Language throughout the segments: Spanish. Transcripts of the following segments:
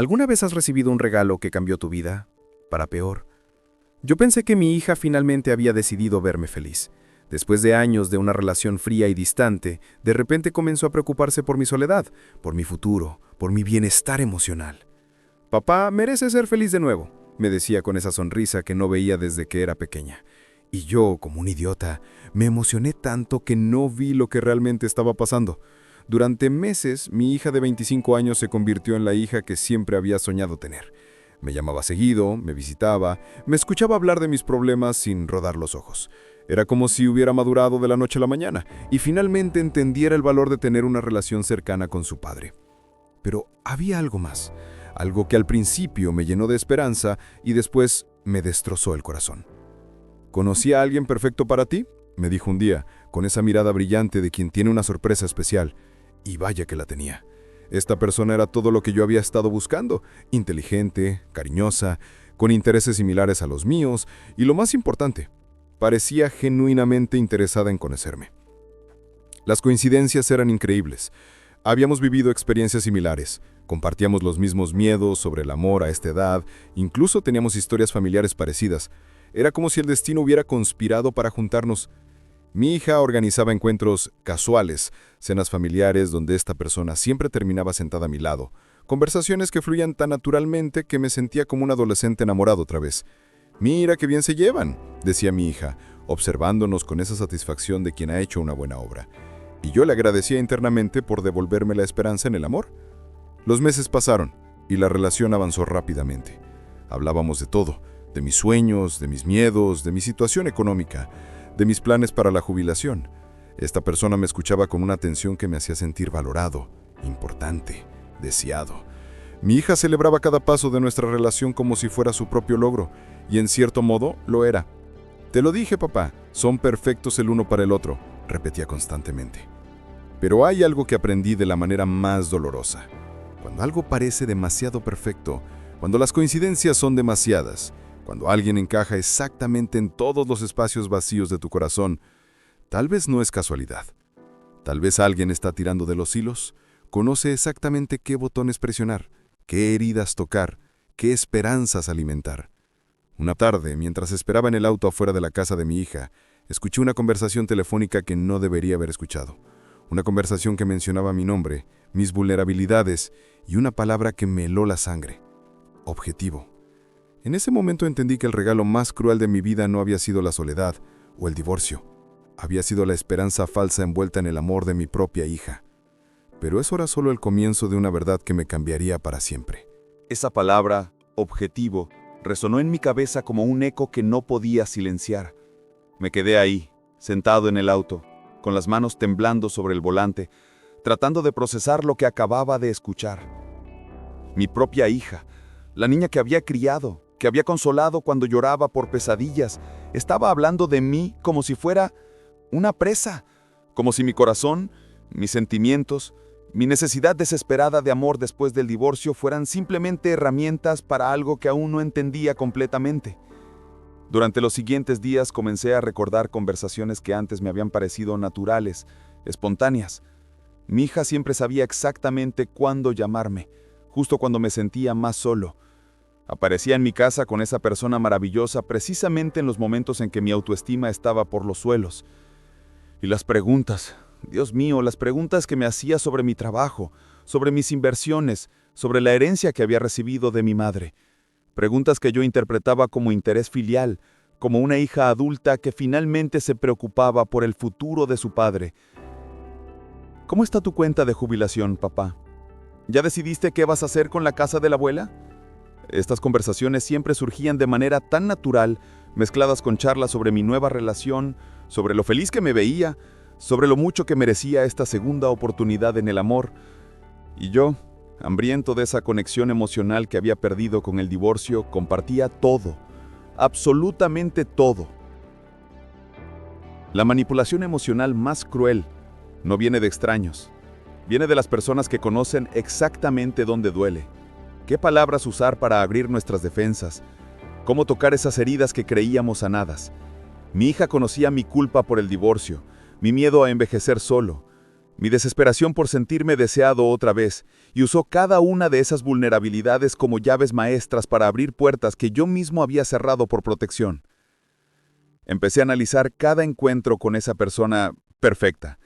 ¿Alguna vez has recibido un regalo que cambió tu vida? Para peor. Yo pensé que mi hija finalmente había decidido verme feliz. Después de años de una relación fría y distante, de repente comenzó a preocuparse por mi soledad, por mi futuro, por mi bienestar emocional. «Papá, merece ser feliz de nuevo», me decía con esa sonrisa que no veía desde que era pequeña. Y yo, como un idiota, me emocioné tanto que no vi lo que realmente estaba pasando. Durante meses, mi hija de 25 años se convirtió en la hija que siempre había soñado tener. Me llamaba seguido, me visitaba, me escuchaba hablar de mis problemas sin rodar los ojos. Era como si hubiera madurado de la noche a la mañana y finalmente entendiera el valor de tener una relación cercana con su padre. Pero había algo más, algo que al principio me llenó de esperanza y después me destrozó el corazón. «¿Conocí a alguien perfecto para ti?», me dijo un día, con esa mirada brillante de quien tiene una sorpresa especial. Y vaya que la tenía. Esta persona era todo lo que yo había estado buscando: inteligente, cariñosa, con intereses similares a los míos y, lo más importante, parecía genuinamente interesada en conocerme. Las coincidencias eran increíbles. Habíamos vivido experiencias similares, compartíamos los mismos miedos sobre el amor a esta edad, incluso teníamos historias familiares parecidas. Era como si el destino hubiera conspirado para juntarnos. Mi hija organizaba encuentros casuales, cenas familiares donde esta persona siempre terminaba sentada a mi lado, conversaciones que fluían tan naturalmente que me sentía como un adolescente enamorado otra vez. «Mira qué bien se llevan», decía mi hija, observándonos con esa satisfacción de quien ha hecho una buena obra. Y yo le agradecía internamente por devolverme la esperanza en el amor. Los meses pasaron y la relación avanzó rápidamente. Hablábamos de todo, de mis sueños, de mis miedos, de mi situación económica, de mis planes para la jubilación. Esta persona me escuchaba con una atención que me hacía sentir valorado, importante, deseado. Mi hija celebraba cada paso de nuestra relación como si fuera su propio logro, y en cierto modo lo era. «Te lo dije, papá, son perfectos el uno para el otro», repetía constantemente. Pero hay algo que aprendí de la manera más dolorosa. Cuando algo parece demasiado perfecto, cuando las coincidencias son demasiadas, cuando alguien encaja exactamente en todos los espacios vacíos de tu corazón, tal vez no es casualidad. Tal vez alguien está tirando de los hilos, conoce exactamente qué botones presionar, qué heridas tocar, qué esperanzas alimentar. Una tarde, mientras esperaba en el auto afuera de la casa de mi hija, escuché una conversación telefónica que no debería haber escuchado. Una conversación que mencionaba mi nombre, mis vulnerabilidades y una palabra que me heló la sangre: objetivo. En ese momento entendí que el regalo más cruel de mi vida no había sido la soledad o el divorcio. Había sido la esperanza falsa envuelta en el amor de mi propia hija. Pero eso era solo el comienzo de una verdad que me cambiaría para siempre. Esa palabra, objetivo, resonó en mi cabeza como un eco que no podía silenciar. Me quedé ahí, sentado en el auto, con las manos temblando sobre el volante, tratando de procesar lo que acababa de escuchar. Mi propia hija, la niña que había criado, que había consolado cuando lloraba por pesadillas, estaba hablando de mí como si fuera una presa, como si mi corazón, mis sentimientos, mi necesidad desesperada de amor después del divorcio fueran simplemente herramientas para algo que aún no entendía completamente. Durante los siguientes días comencé a recordar conversaciones que antes me habían parecido naturales, espontáneas. Mi hija siempre sabía exactamente cuándo llamarme, justo cuando me sentía más solo. Aparecía en mi casa con esa persona maravillosa precisamente en los momentos en que mi autoestima estaba por los suelos. Y las preguntas, Dios mío, las preguntas que me hacía sobre mi trabajo, sobre mis inversiones, sobre la herencia que había recibido de mi madre. Preguntas que yo interpretaba como interés filial, como una hija adulta que finalmente se preocupaba por el futuro de su padre. ¿Cómo está tu cuenta de jubilación, papá? ¿Ya decidiste qué vas a hacer con la casa de la abuela? Estas conversaciones siempre surgían de manera tan natural, mezcladas con charlas sobre mi nueva relación, sobre lo feliz que me veía, sobre lo mucho que merecía esta segunda oportunidad en el amor. Y yo, hambriento de esa conexión emocional que había perdido con el divorcio, compartía todo, absolutamente todo. La manipulación emocional más cruel no viene de extraños, viene de las personas que conocen exactamente dónde duele, qué palabras usar para abrir nuestras defensas, cómo tocar esas heridas que creíamos sanadas. Mi hija conocía mi culpa por el divorcio, mi miedo a envejecer solo, mi desesperación por sentirme deseado otra vez, y usó cada una de esas vulnerabilidades como llaves maestras para abrir puertas que yo mismo había cerrado por protección. Empecé a analizar cada encuentro con esa persona perfecta.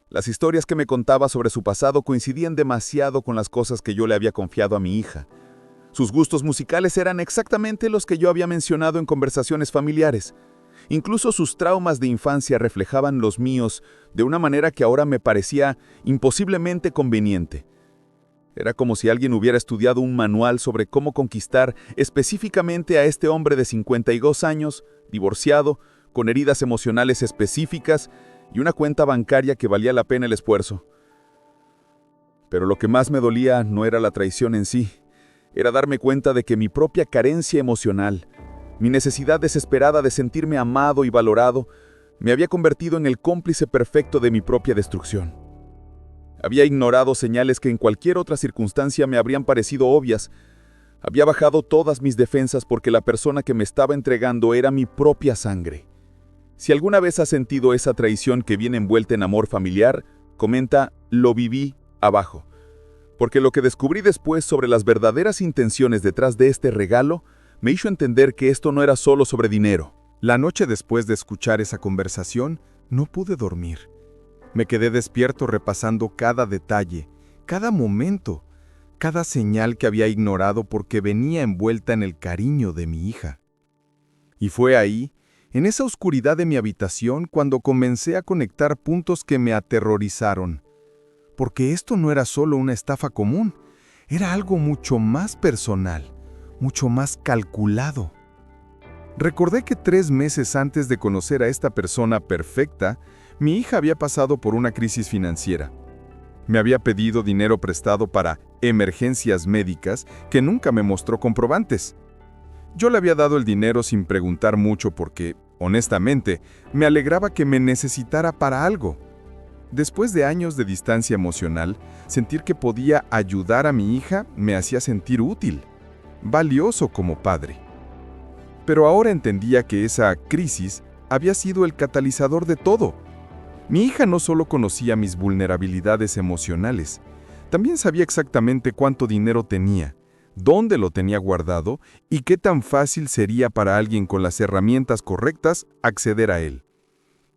Las historias que me contaba sobre su pasado coincidían demasiado con las cosas que yo le había confiado a mi hija. Sus gustos musicales eran exactamente los que yo había mencionado en conversaciones familiares. Incluso sus traumas de infancia reflejaban los míos de una manera que ahora me parecía imposiblemente conveniente. Era como si alguien hubiera estudiado un manual sobre cómo conquistar específicamente a este hombre de 52 años, divorciado, con heridas emocionales específicas y una cuenta bancaria que valía la pena el esfuerzo. Pero lo que más me dolía no era la traición en sí, era darme cuenta de que mi propia carencia emocional, mi necesidad desesperada de sentirme amado y valorado, me había convertido en el cómplice perfecto de mi propia destrucción. Había ignorado señales que en cualquier otra circunstancia me habrían parecido obvias. Había bajado todas mis defensas porque la persona que me estaba entregando era mi propia sangre. Si alguna vez has sentido esa traición que viene envuelta en amor familiar, comenta, lo viví abajo. Porque lo que descubrí después sobre las verdaderas intenciones detrás de este regalo me hizo entender que esto no era solo sobre dinero. La noche después de escuchar esa conversación, no pude dormir. Me quedé despierto repasando cada detalle, cada momento, cada señal que había ignorado porque venía envuelta en el cariño de mi hija. Y fue ahí, en esa oscuridad de mi habitación, cuando comencé a conectar puntos que me aterrorizaron. Porque esto no era solo una estafa común, era algo mucho más personal, mucho más calculado. Recordé que 3 meses antes de conocer a esta persona perfecta, mi hija había pasado por una crisis financiera. Me había pedido dinero prestado para emergencias médicas que nunca me mostró comprobantes. Yo le había dado el dinero sin preguntar mucho porque, honestamente, me alegraba que me necesitara para algo. Después de años de distancia emocional, sentir que podía ayudar a mi hija me hacía sentir útil, valioso como padre. Pero ahora entendía que esa crisis había sido el catalizador de todo. Mi hija no solo conocía mis vulnerabilidades emocionales, también sabía exactamente cuánto dinero tenía, dónde lo tenía guardado y qué tan fácil sería para alguien con las herramientas correctas acceder a él.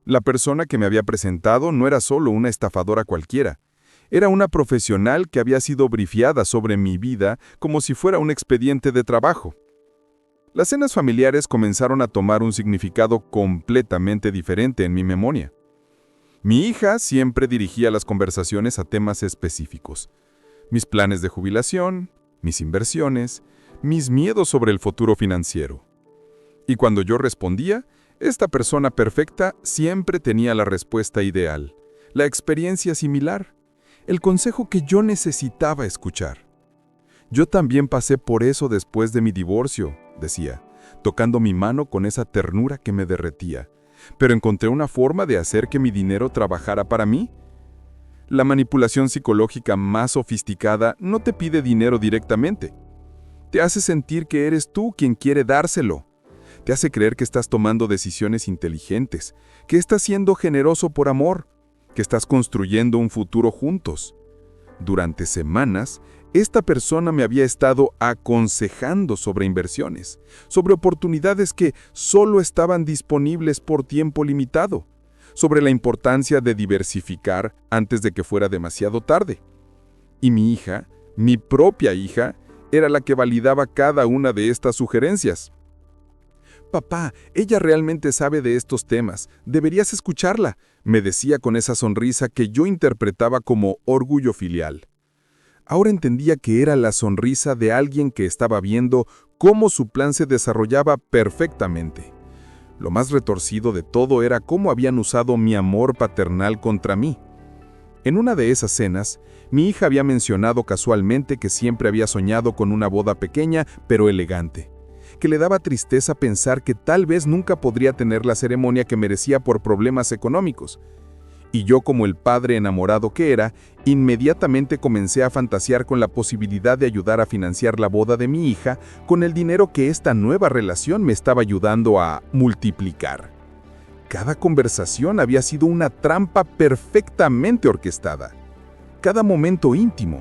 La persona que me había presentado no era solo una estafadora cualquiera, era una profesional que había sido brifiada sobre mi vida como si fuera un expediente de trabajo. Las cenas familiares comenzaron a tomar un significado completamente diferente en mi memoria. Mi hija siempre dirigía las conversaciones a temas específicos. Mis planes de jubilación, mis inversiones, mis miedos sobre el futuro financiero. Y cuando yo respondía, esta persona perfecta siempre tenía la respuesta ideal, la experiencia similar, el consejo que yo necesitaba escuchar. Yo también pasé por eso después de mi divorcio, decía, tocando mi mano con esa ternura que me derretía, pero encontré una forma de hacer que mi dinero trabajara para mí. La manipulación psicológica más sofisticada no te pide dinero directamente. Te hace sentir que eres tú quien quiere dárselo. Te hace creer que estás tomando decisiones inteligentes, que estás siendo generoso por amor, que estás construyendo un futuro juntos. Durante semanas, esta persona me había estado aconsejando sobre inversiones, sobre oportunidades que solo estaban disponibles por tiempo limitado, sobre la importancia de diversificar antes de que fuera demasiado tarde. Y mi hija, mi propia hija, era la que validaba cada una de estas sugerencias. «Papá, ella realmente sabe de estos temas. Deberías escucharla», me decía con esa sonrisa que yo interpretaba como orgullo filial. Ahora entendía que era la sonrisa de alguien que estaba viendo cómo su plan se desarrollaba perfectamente. Lo más retorcido de todo era cómo habían usado mi amor paternal contra mí. En una de esas cenas, mi hija había mencionado casualmente que siempre había soñado con una boda pequeña pero elegante, que le daba tristeza pensar que tal vez nunca podría tener la ceremonia que merecía por problemas económicos. Y yo, como el padre enamorado que era, inmediatamente comencé a fantasear con la posibilidad de ayudar a financiar la boda de mi hija con el dinero que esta nueva relación me estaba ayudando a multiplicar. Cada conversación había sido una trampa perfectamente orquestada. Cada momento íntimo,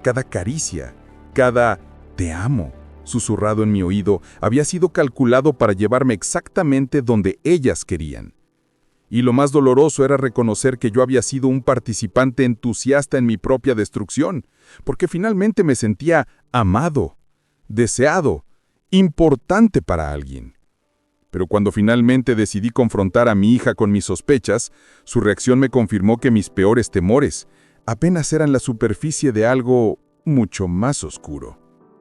cada caricia, cada «te amo» susurrado en mi oído había sido calculado para llevarme exactamente donde ellas querían. Y lo más doloroso era reconocer que yo había sido un participante entusiasta en mi propia destrucción, porque finalmente me sentía amado, deseado, importante para alguien. Pero cuando finalmente decidí confrontar a mi hija con mis sospechas, su reacción me confirmó que mis peores temores apenas eran la superficie de algo mucho más oscuro.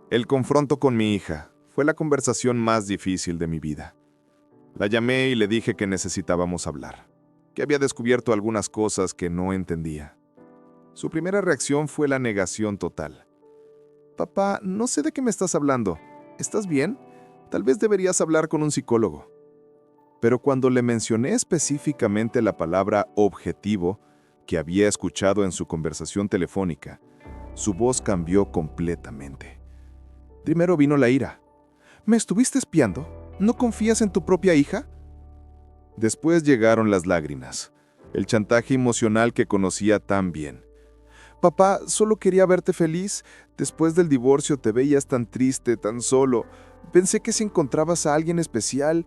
El confronto con mi hija fue la conversación más difícil de mi vida. La llamé y le dije que necesitábamos hablar, que había descubierto algunas cosas que no entendía. Su primera reacción fue la negación total. Papá, no sé de qué me estás hablando. ¿Estás bien? Tal vez deberías hablar con un psicólogo. Pero cuando le mencioné específicamente la palabra objetivo que había escuchado en su conversación telefónica, su voz cambió completamente. Primero vino la ira. ¿Me estuviste espiando? ¿No confías en tu propia hija? Después llegaron las lágrimas, el chantaje emocional que conocía tan bien. Papá, solo quería verte feliz. Después del divorcio te veías tan triste, tan solo. Pensé que si encontrabas a alguien especial.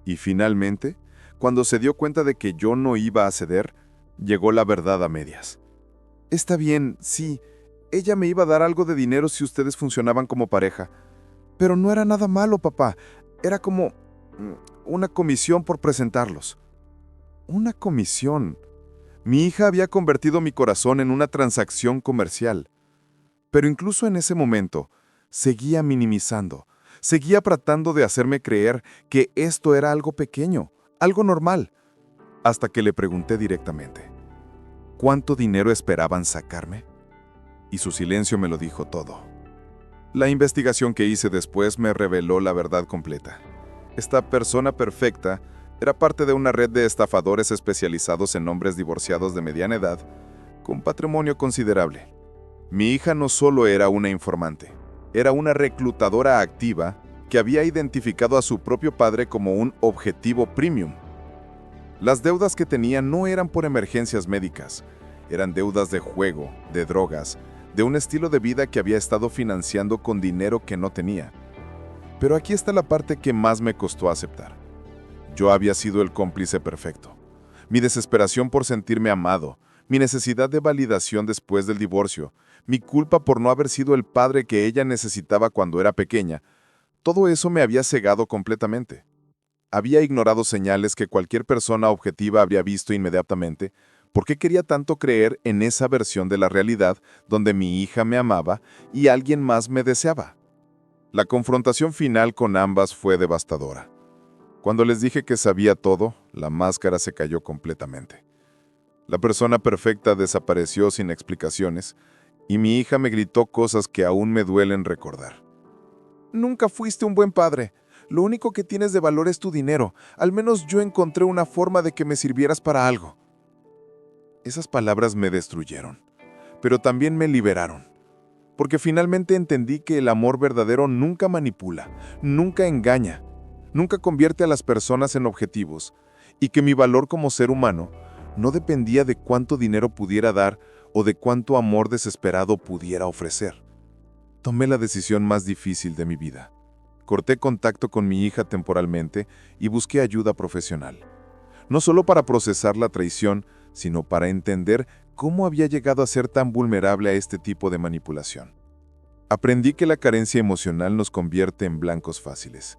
Y finalmente, cuando se dio cuenta de que yo no iba a ceder, llegó la verdad a medias. Está bien, sí. Ella me iba a dar algo de dinero si ustedes funcionaban como pareja. Pero no era nada malo, papá. Era como una comisión por presentarlos. Una comisión. Mi hija había convertido mi corazón en una transacción comercial. Pero incluso en ese momento, seguía minimizando. Seguía tratando de hacerme creer que esto era algo pequeño, algo normal. Hasta que le pregunté directamente, ¿cuánto dinero esperaban sacarme? Y su silencio me lo dijo todo. La investigación que hice después me reveló la verdad completa. Esta persona perfecta era parte de una red de estafadores especializados en hombres divorciados de mediana edad, con patrimonio considerable. Mi hija no solo era una informante, era una reclutadora activa que había identificado a su propio padre como un objetivo premium. Las deudas que tenía no eran por emergencias médicas, eran deudas de juego, de drogas, de un estilo de vida que había estado financiando con dinero que no tenía. Pero aquí está la parte que más me costó aceptar. Yo había sido el cómplice perfecto. Mi desesperación por sentirme amado, mi necesidad de validación después del divorcio, mi culpa por no haber sido el padre que ella necesitaba cuando era pequeña, todo eso me había cegado completamente. Había ignorado señales que cualquier persona objetiva habría visto inmediatamente. ¿Por qué quería tanto creer en esa versión de la realidad donde mi hija me amaba y alguien más me deseaba? La confrontación final con ambas fue devastadora. Cuando les dije que sabía todo, la máscara se cayó completamente. La persona perfecta desapareció sin explicaciones y mi hija me gritó cosas que aún me duelen recordar. Nunca fuiste un buen padre. Lo único que tienes de valor es tu dinero. Al menos yo encontré una forma de que me sirvieras para algo. Esas palabras me destruyeron, pero también me liberaron, porque finalmente entendí que el amor verdadero nunca manipula, nunca engaña, nunca convierte a las personas en objetivos, y que mi valor como ser humano no dependía de cuánto dinero pudiera dar o de cuánto amor desesperado pudiera ofrecer. Tomé la decisión más difícil de mi vida. Corté contacto con mi hija temporalmente y busqué ayuda profesional. No solo para procesar la traición, sino para entender cómo había llegado a ser tan vulnerable a este tipo de manipulación. Aprendí que la carencia emocional nos convierte en blancos fáciles,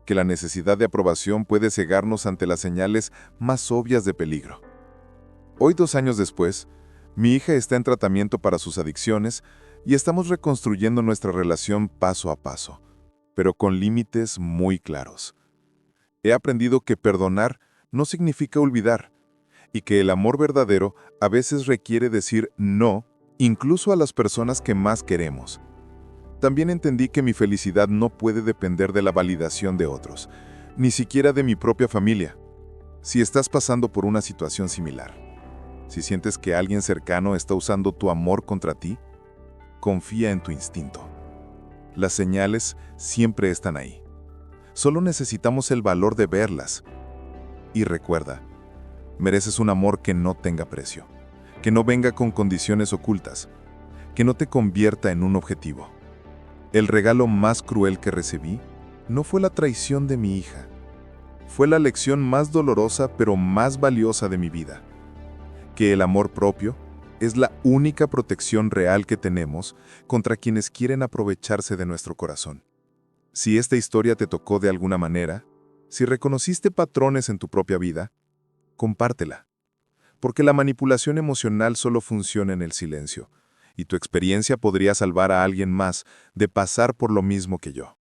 que la necesidad de aprobación puede cegarnos ante las señales más obvias de peligro. Hoy, 2 años después, mi hija está en tratamiento para sus adicciones y estamos reconstruyendo nuestra relación paso a paso, pero con límites muy claros. He aprendido que perdonar no significa olvidar, y que el amor verdadero a veces requiere decir no, incluso a las personas que más queremos. También entendí que mi felicidad no puede depender de la validación de otros, ni siquiera de mi propia familia. Si estás pasando por una situación similar, si sientes que alguien cercano está usando tu amor contra ti, confía en tu instinto. Las señales siempre están ahí. Solo necesitamos el valor de verlas. Y recuerda, mereces un amor que no tenga precio, que no venga con condiciones ocultas, que no te convierta en un objetivo. El regalo más cruel que recibí no fue la traición de mi hija. Fue la lección más dolorosa pero más valiosa de mi vida. Que el amor propio es la única protección real que tenemos contra quienes quieren aprovecharse de nuestro corazón. Si esta historia te tocó de alguna manera, si reconociste patrones en tu propia vida, compártela. Porque la manipulación emocional solo funciona en el silencio, y tu experiencia podría salvar a alguien más de pasar por lo mismo que yo.